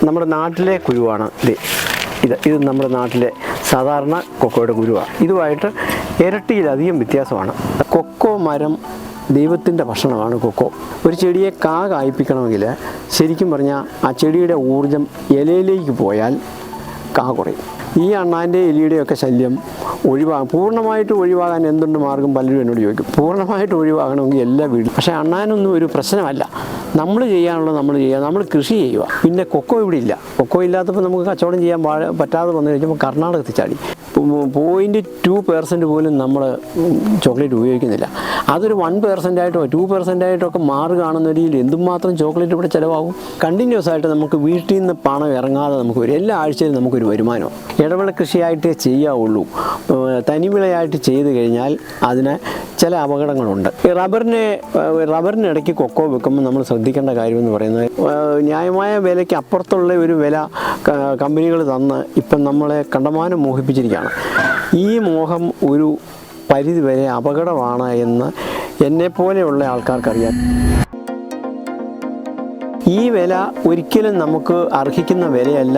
നമ്മുടെ നാട്ടിലെ കുരുവാണ് ഇത് നമ്മുടെ നാട്ടിലെ സാധാരണ കൊക്കോയുടെ കുരുവാണ്. ഇതുമായിട്ട് ഇരട്ടിയിലധികം വ്യത്യാസമാണ്. കൊക്കോ മരം ദൈവത്തിൻ്റെ ഭക്ഷണമാണ് കൊക്കോ. ഒരു ചെടിയെ കായ്പ്പിക്കണമെങ്കിൽ ശരിക്കും പറഞ്ഞാൽ ആ ചെടിയുടെ ഊർജം ഇലയിലേക്ക് പോയാൽ കുറയും. ഈ അണ്ണാൻ്റെ എലിയുടെയൊക്കെ ശല്യം പൂർണ്ണമായിട്ട് ഒഴിവാകാൻ എന്തുണ്ട് മാർഗം പലരും എന്നോട് ചോദിക്കും. പൂർണ്ണമായിട്ട് ഒഴിവാകണമെങ്കിൽ എല്ലാ വീടും. പക്ഷേ അണ്ണാനൊന്നും ഒരു പ്രശ്നമല്ല. നമ്മൾ ചെയ്യാനുള്ളത് നമ്മൾ ചെയ്യുക, നമ്മൾ കൃഷി ചെയ്യുക. പിന്നെ കൊക്കോ ഇവിടെ ഇല്ല. കൊക്കോ ഇല്ലാത്തപ്പോൾ നമുക്ക് കച്ചവടം ചെയ്യാൻ പറ്റാതെ വന്നു കഴിഞ്ഞപ്പോൾ കർണാടകത്തിൽ ചാടി. 0.2% പോലും നമ്മൾ ചോക്ലേറ്റ് ഉപയോഗിക്കുന്നില്ല. അതൊരു 1% 2% ഒക്കെ മാറുകയാണെന്ന രീതിയിൽ എന്തുമാത്രം ചോക്ലേറ്റ് ഇവിടെ ചിലവാകും. കണ്ടിന്യൂസ് ആയിട്ട് നമുക്ക് വീട്ടിൽ നിന്ന് പണം ഇറങ്ങാതെ നമുക്ക് വരും. എല്ലാ ആഴ്ചയിലും നമുക്കൊരു വരുമാനം. ഇടവിള കൃഷിയായിട്ടേ ചെയ്യാവുള്ളൂ. തനിവിളയായിട്ട് ചെയ്ത് കഴിഞ്ഞാൽ അതിന് ചില അപകടങ്ങളുണ്ട്. റബ്ബറിനിടയ്ക്ക് കൊക്കോ വെക്കുമ്പോൾ നമ്മൾ ശ്രദ്ധിക്കേണ്ട കാര്യമെന്ന് പറയുന്നത് ന്യായമായ വിലയ്ക്ക് അപ്പുറത്തുള്ള ഒരു വില കമ്പനികൾ തന്ന് ഇപ്പം നമ്മളെ കണ്ടമാനം മോഹിപ്പിച്ചിരിക്കുകയാണ്. ഈ മോഹം ഒരു പരിധിവരെ അപകടമാണ് എന്ന് എന്നെപ്പോലെയുള്ള ആൾക്കാർക്കറിയാം. ഈ വില ഒരിക്കലും നമുക്ക് അർഹിക്കുന്ന വിലയല്ല.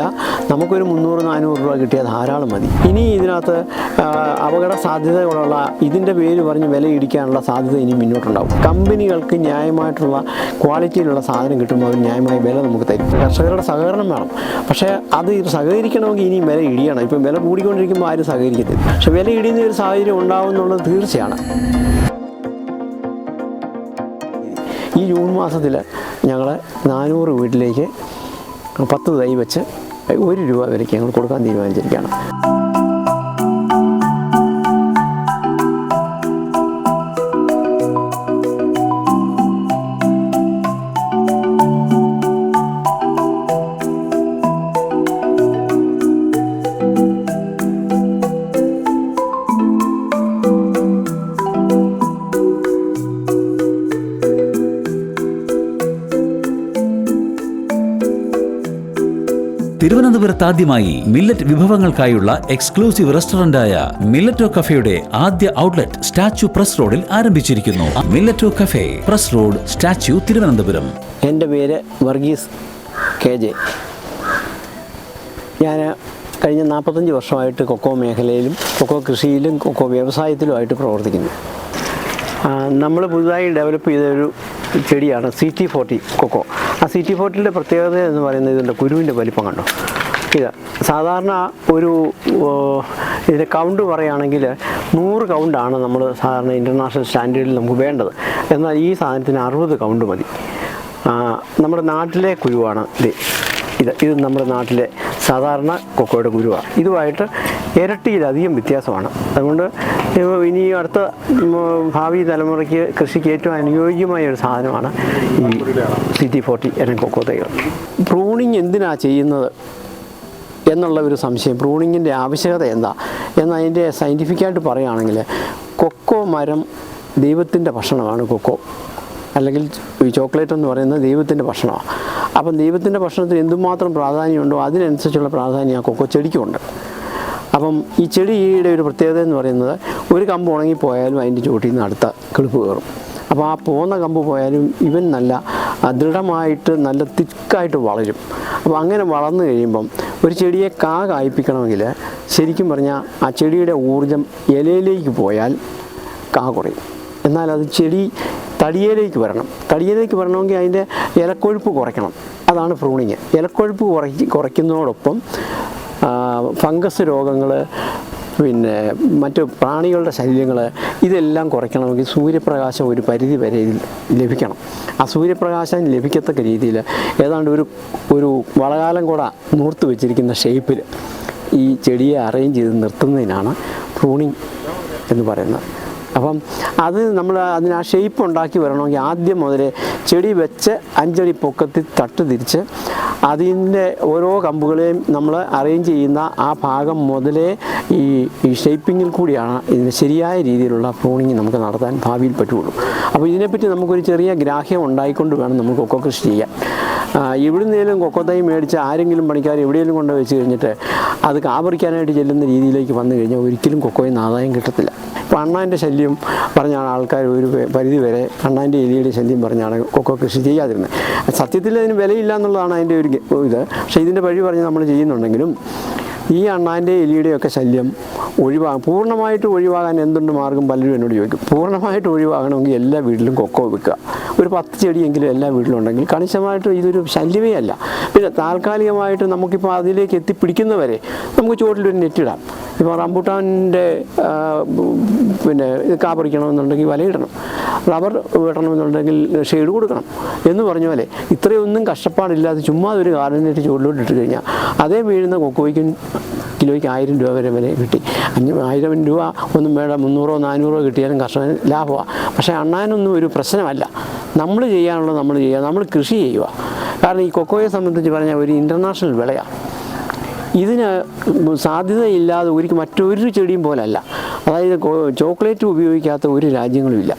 നമുക്കൊരു 300-400 രൂപ കിട്ടിയാൽ ധാരാളം മതി. ഇനി ഇതിനകത്ത് അപകട സാധ്യതകളുള്ള ഇതിൻ്റെ പേര് പറഞ്ഞ് വില ഇടിക്കാനുള്ള സാധ്യത ഇനി മുന്നോട്ടുണ്ടാകും. കമ്പനികൾക്ക് ന്യായമായിട്ടുള്ള ക്വാളിറ്റിയിലുള്ള സാധനം കിട്ടുമ്പോൾ അവർ ന്യായമായ വില നമുക്ക് തരും. കർഷകരുടെ സഹകരണം വേണം. പക്ഷേ അത് സഹകരിക്കണമെങ്കിൽ ഇനി വില ഇടിയണം. ഇപ്പം വില കൂടിക്കൊണ്ടിരിക്കുമ്പോൾ ആരും സഹകരിക്കത്തില്ല. പക്ഷെ വില ഇടിയുന്ന ഒരു സാഹചര്യം ഉണ്ടാവും എന്നുള്ളത് തീർച്ചയാണ്. ഈ ജൂൺ മാസത്തിൽ ഞങ്ങൾ 400 വീട്ടിലേക്ക് 10 തൈ വെച്ച് 1 രൂപ വിലയ്ക്ക് ഞങ്ങൾ കൊടുക്കാൻ തീരുമാനിച്ചിരിക്കുകയാണ്. തിരുവനന്തപുരത്ത് ആദ്യമായി മില്ലറ്റ് വിഭവങ്ങൾക്കായുള്ള എക്സ്ക്ലൂസീവ് റെസ്റ്റോറന്റായ മില്ലറ്റോ കഫേയുടെ ആദ്യ ഔട്ട്ലെറ്റ് സ്റ്റാച്യു പ്രസ് റോഡിൽ ആരംഭിച്ചിരിക്കുന്നു. Milleto cafe, press road, statue, Thiruvananthapuram. എൻ്റെ പേര് വർഗീസ് KJ. ഞാൻ കഴിഞ്ഞ 45 വർഷമായിട്ട് കൊക്കോ മേഖലയിലും കൊക്കോ കൃഷിയിലും കൊക്കോ വ്യവസായത്തിലുമായിട്ട് പ്രവർത്തിക്കുന്നു. നമ്മൾ പുതുതായി ഡെവലപ്പ് ചെയ്തൊരു ചെടിയാണ് CT40 കൊക്കോ. ആ CT40യുടെ പ്രത്യേകത എന്ന് പറയുന്നത് ഇതിൻ്റെ കുരുവിൻ്റെ വലിപ്പം കണ്ടോ. ഇത് സാധാരണ ഒരു ഇതിൻ്റെ കൗണ്ട് പറയുകയാണെങ്കിൽ 100 കൗണ്ടാണ് നമ്മൾ സാധാരണ ഇൻ്റർനാഷണൽ സ്റ്റാൻഡേർഡിൽ നമുക്ക് വേണ്ടത്. എന്നാൽ ഈ സാധനത്തിന് 60 കൗണ്ട് മതി. നമ്മുടെ നാട്ടിലെ കുരുവാണ് ഇത് നമ്മുടെ നാട്ടിലെ സാധാരണ കൊക്കോയുടെ കുരുവാണ്. ഇതുമായിട്ട് ഇരട്ടിയിലധികം വ്യത്യാസമാണ്. അതുകൊണ്ട് ഇനി അടുത്ത ഭാവി തലമുറയ്ക്ക് കൃഷിക്ക് ഏറ്റവും അനുയോജ്യമായ ഒരു സാധനമാണ് ഈ CT40 ഇനം കൊക്കോ തൈകൾ. പ്രൂണിങ് എന്തിനാണ് ചെയ്യുന്നത് എന്നുള്ള ഒരു സംശയം, പ്രൂണിങ്ങിൻ്റെ ആവശ്യകത എന്താ എന്നതിൻ്റെ സയൻറ്റിഫിക്കായിട്ട് പറയുകയാണെങ്കിൽ കൊക്കോ മരം ദൈവത്തിൻ്റെ ഭക്ഷണമാണ് കൊക്കോ, അല്ലെങ്കിൽ ഈ ചോക്ലേറ്റ് എന്ന് പറയുന്നത് ദൈവത്തിൻ്റെ ഭക്ഷണമാണ്. അപ്പം ദൈവത്തിൻ്റെ ഭക്ഷണത്തിന് എന്തുമാത്രം പ്രാധാന്യമുണ്ടോ അതിനനുസരിച്ചുള്ള പ്രാധാന്യം ആ കൊക്കോ ചെടിക്കുമുണ്ട്. അപ്പം ഈ ചെടിയുടെ ഒരു പ്രത്യേകത എന്ന് പറയുന്നത് ഒരു കമ്പ് ഉണങ്ങിപ്പോയാലും അതിൻ്റെ ചുവട്ടിൽ നിന്ന് അടുത്ത കിളിപ്പ് കയറും. അപ്പോൾ ആ പോകുന്ന കമ്പ് പോയാലും ഇവൻ നല്ല ദൃഢമായിട്ട് നല്ല തിക്കായിട്ട് വളരും. അപ്പോൾ അങ്ങനെ വളർന്നു കഴിയുമ്പം ഒരു ചെടിയെ കായ്പ്പിക്കണമെങ്കിൽ ശരിക്കും പറഞ്ഞാൽ ആ ചെടിയുടെ ഊർജം ഇലയിലേക്ക് പോയാൽ കുറയും. എന്നാൽ അത് ചെടി തടിയിലേക്ക് വരണം. തടിയിലേക്ക് വരണമെങ്കിൽ അതിൻ്റെ ഇലക്കൊഴുപ്പ് കുറയ്ക്കണം. അതാണ് പ്രൂണിങ്. ഇലക്കൊഴുപ്പ് കുറയ്ക്കുന്നതോടൊപ്പം ഫംഗസ് രോഗങ്ങൾ, പിന്നെ മറ്റ് പ്രാണികളുടെ ശല്യങ്ങൾ ഇതെല്ലാം കുറയ്ക്കണമെങ്കിൽ സൂര്യപ്രകാശം ഒരു പരിധി വരെ ലഭിക്കണം. ആ സൂര്യപ്രകാശം ലഭിക്കത്തക്ക രീതിയിൽ ഏതാണ്ട് ഒരു വളകാലം കൂടെ നൂർത്ത് വെച്ചിരിക്കുന്ന ഷേപ്പിൽ ഈ ചെടിയെ അറേഞ്ച് ചെയ്ത് നിർത്തുന്നതിനാണ് പ്രൂണിങ് എന്ന് പറയുന്നത്. അപ്പം അത് നമ്മൾ അതിന് ആ ഷേപ്പ് ഉണ്ടാക്കി വരണമെങ്കിൽ ആദ്യം മുതലേ ചെടി വെച്ച് 5 അടി പൊക്കത്തിൽ തട്ട് തിരിച്ച് അതിൻ്റെ ഓരോ കമ്പുകളെയും നമ്മൾ അറേഞ്ച് ചെയ്യുന്ന ആ ഭാഗം മുതലേ ഈ ഷേപ്പിങ്ങിൽ കൂടിയാണ് ഇതിന് ശരിയായ രീതിയിലുള്ള പ്രൂണിങ് നമുക്ക് നടത്താൻ ഭാവിയിൽ പറ്റുള്ളൂ. അപ്പോൾ ഇതിനെപ്പറ്റി നമുക്കൊരു ചെറിയ ഗ്രാഹ്യം ഉണ്ടായിക്കൊണ്ട് വേണം നമ്മൾ കൊക്കോ കൃഷി ചെയ്യാൻ. എവിടുന്നേലും കൊക്കോ തൈ മേടിച്ച് ആരെങ്കിലും പണിക്കാർ എവിടെയെങ്കിലും കൊണ്ട് വെച്ച് കഴിഞ്ഞിട്ട് അത് കാപറിക്കാനായിട്ട് ചെല്ലുന്ന രീതിയിലേക്ക് വന്നു കഴിഞ്ഞാൽ ഒരിക്കലും കൊക്കോയിൽ നിന്ന് ആദായം കിട്ടത്തില്ല. ഇപ്പോൾ അണ്ണാൻ്റെ ശല്യം പറഞ്ഞാണ് ആൾക്കാർ ഒരു പരിധി വരെ അണ്ണാൻ്റെ എലിയുടെ ശല്യം പറഞ്ഞാണ് കൊക്കോ കൃഷി ചെയ്യാതിരുന്നത്. സത്യത്തിൽ അതിന് വിലയില്ല എന്നുള്ളതാണ് അതിൻ്റെ ഒരു ഇത്. പക്ഷേ ഇതിൻ്റെ വഴി പറഞ്ഞ് നമ്മൾ ചെയ്യുന്നുണ്ടെങ്കിലും ഈ അണ്ണാൻ്റെ എലിയുടെയൊക്കെ ശല്യം പൂർണ്ണമായിട്ട് ഒഴിവാകാൻ എന്തുണ്ട് മാർഗം പലരും എന്നോട് ചോദിക്കും. പൂർണ്ണമായിട്ട് ഒഴിവാകണമെങ്കിൽ എല്ലാ വീട്ടിലും കൊക്കോ വെക്കുക. ഒരു 10 ചെടിയെങ്കിലും എല്ലാ വീട്ടിലും ഉണ്ടെങ്കിൽ കണിശമായിട്ട് ഇതൊരു ശല്യമേ അല്ല. പിന്നെ താൽക്കാലികമായിട്ട് നമുക്കിപ്പോൾ അതിലേക്ക് എത്തിപ്പിടിക്കുന്നവരെ നമുക്ക് ചുവട്ടിലൊരു നെറ്റിടാം. ഇപ്പോൾ റംബൂട്ടാൻ്റെ പിന്നെ കാപറിക്കണമെന്നുണ്ടെങ്കിൽ വലയിടണം, റബ്ബർ വെട്ടണമെന്നുണ്ടെങ്കിൽ ഷെയ്ഡ് കൊടുക്കണം എന്ന് പറഞ്ഞ പോലെ ഇത്രയൊന്നും കഷ്ടപ്പാടില്ലാതെ ചുമ്മാ ഒരു ഗാർഡൻ നെറ്റ് ചുവട്ടിലോട്ട് ഇട്ട് കഴിഞ്ഞാൽ അതേ വീഴുന്ന കൊക്കോയ്ക്കും കിലോയ്ക്ക് 1000 രൂപ വരെ കിട്ടി. 1000 രൂപ ഒന്നും വേണ്ട, 300 400 കിട്ടിയാലും കർഷകന് ലാഭമാണ്. പക്ഷേ അണ്ണാനൊന്നും ഒരു പ്രശ്നമല്ല. നമ്മൾ ചെയ്യാനുള്ളത് നമ്മൾ ചെയ്യുക, നമ്മൾ കൃഷി ചെയ്യുക. കാരണം ഈ കൊക്കോയെ സംബന്ധിച്ച് പറഞ്ഞാൽ ഒരു ഇൻ്റർനാഷണൽ വിളയാണ്. ഇതിന് സാധ്യതയില്ലാതെ മറ്റൊരു ചെടിയും പോലല്ല. അതായത് ചോക്ലേറ്റ് ഉപയോഗിക്കാത്ത ഒരു രാജ്യങ്ങളുമില്ല.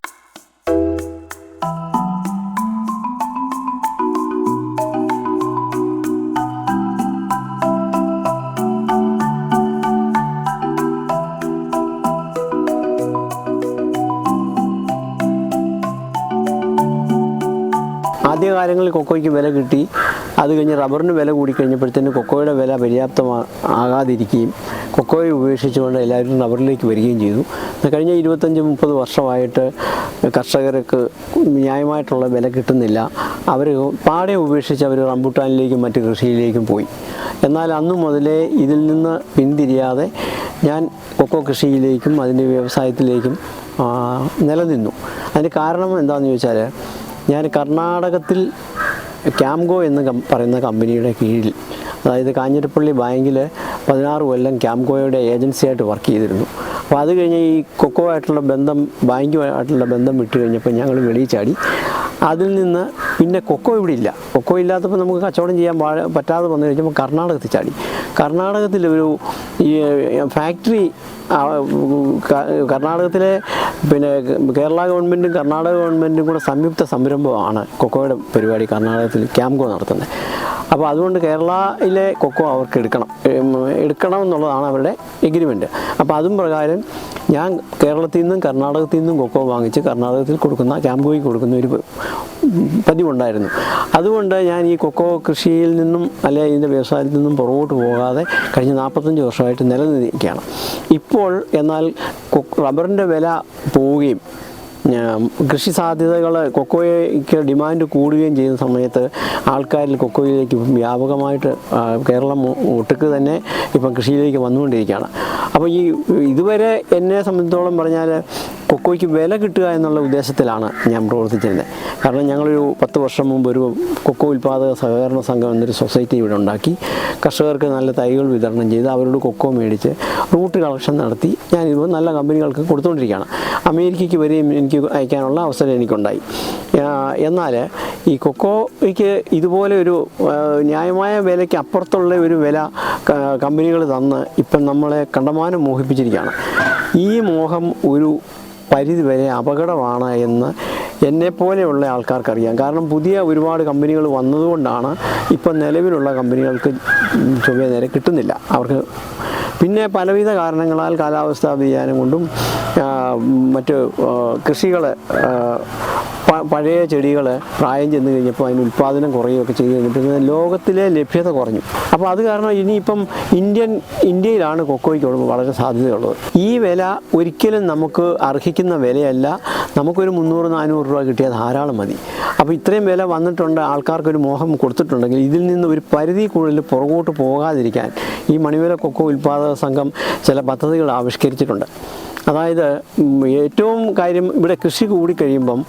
ആദ്യകാലങ്ങളിൽ കൊക്കോയ്ക്ക് വില കിട്ടി. അത് കഴിഞ്ഞ് റബ്ബറിന് വില കൂടിക്കഴിഞ്ഞപ്പോഴത്തേന് കൊക്കോയുടെ വില പര്യാപ്തമാകാതിരിക്കുകയും കൊക്കോയെ ഉപേക്ഷിച്ചുകൊണ്ട് എല്ലാവരും റബ്ബറിലേക്ക് വരികയും ചെയ്തു. കഴിഞ്ഞ 25-30 വർഷമായിട്ട് കർഷകർക്ക് ന്യായമായിട്ടുള്ള വില കിട്ടുന്നില്ല. അവർ പാടെ ഉപേക്ഷിച്ച് അവർ റംബൂട്ടാനിലേക്കും മറ്റ് കൃഷിയിലേക്കും പോയി. എന്നാൽ അന്നു മുതലേ ഇതിൽ നിന്ന് പിന്തിരിയാതെ ഞാൻ കൊക്കോ കൃഷിയിലേക്കും അതിൻ്റെ വ്യവസായത്തിലേക്കും നിലനിന്നു. അതിന് കാരണം എന്താണെന്ന് ചോദിച്ചാൽ, ഞാൻ കർണാടകത്തിൽ ക്യാംഗോ എന്ന് പറയുന്ന കമ്പനിയുടെ കീഴിൽ, അതായത് കാഞ്ഞിരപ്പള്ളി ബാങ്കിൽ 16 കൊല്ലം ക്യാംഗോയുടെ ഏജൻസിയായിട്ട് വർക്ക് ചെയ്തിരുന്നു. അപ്പോൾ അത് കഴിഞ്ഞ് ഈ കൊക്കോ ആയിട്ടുള്ള ബന്ധം, ബാങ്കുമായിട്ടുള്ള ബന്ധം വിട്ട് കഴിഞ്ഞപ്പോൾ ഞങ്ങൾ വെളിയിൽ ചാടി. അതിൽ നിന്ന് പിന്നെ കൊക്കോ ഇവിടെ ഇല്ല. കൊക്കോ ഇല്ലാത്തപ്പോൾ നമുക്ക് കച്ചവടം ചെയ്യാൻ പറ്റാതെ വന്നു കഴിഞ്ഞപ്പോൾ കർണാടകത്തിൽ ചാടി. കർണാടകത്തിലൊരു ഈ ഫാക്ടറി കർണാടകത്തിലെ പിന്നെ കേരള ഗവൺമെൻറ്റും കർണാടക ഗവൺമെൻറ്റും കൂടെ സംയുക്ത സംരംഭമാണ് കൊക്കോയുടെ പരിപാടി കർണാടകത്തിൽ ക്യാംഗോ നടത്തുന്നത്. അപ്പോൾ അതുകൊണ്ട് കേരളയിലെ കൊക്കോ അവർക്ക് എടുക്കണം എന്നുള്ളതാണ് അവരുടെ എഗ്രിമെൻറ്റ്. അപ്പോൾ അതും പ്രകാരം ഞാൻ കേരളത്തിൽ നിന്നും കർണാടകത്തിൽ നിന്നും കൊക്കോ വാങ്ങിച്ച് കർണാടകത്തിൽ ക്യാംഗോയ്ക്ക് കൊടുക്കുന്ന ഒരു പതിവുണ്ടായിരുന്നു. അതുകൊണ്ട് ഞാൻ ഈ കൊക്കോ കൃഷിയിൽ നിന്നും അല്ലെങ്കിൽ ഇതിൻ്റെ വ്യവസായത്തിൽ നിന്നും പുറകോട്ട് പോകാതെ കഴിഞ്ഞ 45 വർഷമായിട്ട് നിലനിൽക്കുകയാണ്. ഇപ്പോൾ എന്നാൽ റബ്ബറിൻ്റെ വില പോവുകയും കൃഷി സാധ്യതകൾ കൊക്കോയ്ക്ക് ഡിമാൻഡ് കൂടുകയും ചെയ്യുന്ന സമയത്ത് ആൾക്കാരിൽ കൊക്കോയിലേക്ക് വ്യാപകമായിട്ട് കേരളം ഒട്ടുക്ക് തന്നെ ഇപ്പം കൃഷിയിലേക്ക് വന്നുകൊണ്ടിരിക്കുകയാണ്. അപ്പോൾ ഇതുവരെ എന്നെ സംബന്ധിച്ചോളം പറഞ്ഞാൽ കൊക്കോയ്ക്ക് വില കിട്ടുക എന്നുള്ള ഉദ്ദേശത്തിലാണ് ഞാൻ പ്രവർത്തിച്ചിരുന്നത്. കാരണം ഞങ്ങളൊരു 10 വർഷം മുമ്പ് ഒരു കൊക്കോ ഉൽപ്പാദക സഹകരണ സംഘം എന്നൊരു സൊസൈറ്റി ഇവിടെ ഉണ്ടാക്കി കർഷകർക്ക് നല്ല തൈകൾ വിതരണം ചെയ്ത് അവരോട് കൊക്കോ മേടിച്ച് റൂട്ട് കളക്ഷൻ നടത്തി ഞാനിപ്പോൾ നല്ല കമ്പനികൾക്ക് കൊടുത്തുകൊണ്ടിരിക്കുകയാണ്. അമേരിക്കയ്ക്ക് വരെയും എനിക്ക് അയക്കാനുള്ള അവസരം എനിക്കുണ്ടായി. എന്നാൽ ഈ കൊക്കോയ്ക്ക് ഇതുപോലെ ഒരു ന്യായമായ വിലയ്ക്ക് അപ്പുറത്തുള്ള ഒരു വില കമ്പനികൾ തന്ന് ഇപ്പം നമ്മളെ കണ്ടമാനം മോഹിപ്പിച്ചിരിക്കുകയാണ്. ഈ മോഹം ഒരു പരിധി വരെ അപകടമാണ് എന്ന് എന്നെപ്പോലെയുള്ള ആൾക്കാർക്കറിയാം. കാരണം പുതിയ ഒരുപാട് കമ്പനികൾ വന്നതുകൊണ്ടാണ് ഇപ്പം നിലവിലുള്ള കമ്പനികൾക്ക് ചൊവ്വേ നേരെ കിട്ടുന്നില്ല അവർക്ക്. പിന്നെ പലവിധ കാരണങ്ങളാൽ കാലാവസ്ഥാ വ്യതിയാനം കൊണ്ടും മറ്റ് കൃഷികൾ പഴയ ചെടികൾ പ്രായം ചെന്ന് കഴിഞ്ഞപ്പോൾ അതിന് ഉൽപ്പാദനം കുറയുകയൊക്കെ ചെയ്ത് കഴിഞ്ഞപ്പോൾ ലോകത്തിലെ ലഭ്യത കുറഞ്ഞു. അപ്പോൾ അത് കാരണം ഇനിയിപ്പം ഇന്ത്യയിലാണ് കൊക്കോയ്ക്ക് വളരെ സാധ്യതയുള്ളത്. ഈ വില ഒരിക്കലും നമുക്ക് അർഹിക്കുന്ന വിലയല്ല. നമുക്കൊരു 300-400 രൂപ കിട്ടിയാൽ ധാരാളം മതി. അപ്പോൾ ഇത്രയും വില വന്നിട്ടുണ്ട്, ആൾക്കാർക്കൊരു മോഹം കൊടുത്തിട്ടുണ്ടെങ്കിൽ ഇതിൽ നിന്ന് ഒരു പരിധി കൂടുതൽ പുറകോട്ട് പോകാതിരിക്കാൻ ഈ മണിമല കൊക്കോ ഉൽപ്പാദക സംഘം ചില പദ്ധതികൾ ആവിഷ്കരിച്ചിട്ടുണ്ട്. അതായത് ഏറ്റവും കാര്യം ഇവിടെ കൃഷി കൂടിക്കഴിയുമ്പം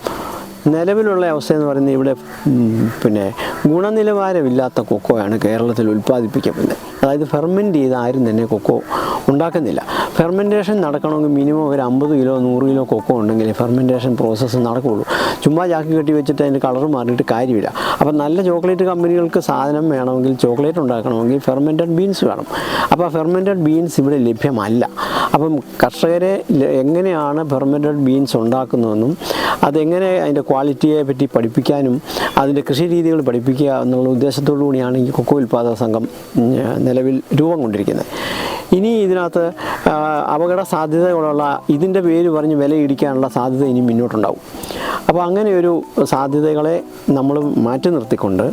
നിലവിലുള്ള അവസ്ഥ എന്ന് പറയുന്നത് ഇവിടെ പിന്നെ ഗുണനിലവാരമില്ലാത്ത കൊക്കോയാണ് കേരളത്തിൽ ഉൽപ്പാദിപ്പിക്കപ്പെടുന്നത്. അതായത് ഫെർമെൻറ്റ് ചെയ്ത് ആരും തന്നെ കൊക്കോ ഉണ്ടാക്കുന്നില്ല. ഫെർമെൻറ്റേഷൻ നടക്കണമെങ്കിൽ മിനിമം ഒരു 50 കിലോ 100 കിലോ കൊക്കോ ഉണ്ടെങ്കിൽ ഫെർമെൻറ്റേഷൻ പ്രോസസ്സ് നടക്കുകയുള്ളൂ. ചുമ്മാ ചാക്കി കെട്ടി വെച്ചിട്ട് അതിൻ്റെ കളർ മാറിയിട്ട് കാര്യമില്ല. അപ്പം നല്ല ചോക്ലേറ്റ് കമ്പനികൾക്ക് സാധനം വേണമെങ്കിൽ, ചോക്ലേറ്റ് ഉണ്ടാക്കണമെങ്കിൽ ഫെർമെൻറ്റഡ് ബീൻസ് വേണം. അപ്പോൾ ഫെർമെൻറ്റഡ് ബീൻസ് ഇവിടെ ലഭ്യമല്ല. അപ്പം കർഷകരെ എങ്ങനെയാണ് ഫെർമെൻറ്റഡ് ബീൻസ് ഉണ്ടാക്കുന്നതെന്നും അതെങ്ങനെ അതിൻ്റെ ക്വാളിറ്റിയെ പറ്റി പഠിപ്പിക്കാനും അതിൻ്റെ കൃഷി രീതികൾ പഠിപ്പിക്കുക എന്നുള്ള ഉദ്ദേശത്തോടു കൂടിയാണ് ഈ കൊക്കോ ഉൽപ്പാദക സംഘം നിലവിൽ രൂപം കൊണ്ടിരിക്കുന്നത്. ഇനി ഇതിനകത്ത് അപകട സാധ്യതകളുള്ള ഇതിൻ്റെ പേര് പറഞ്ഞ് വില ഇടിക്കാനുള്ള സാധ്യത ഇനി മുന്നോട്ടുണ്ടാവും. അപ്പോൾ അങ്ങനെയൊരു സാധ്യതകളെ നമ്മൾ മാറ്റി നിർത്തിക്കൊണ്ട്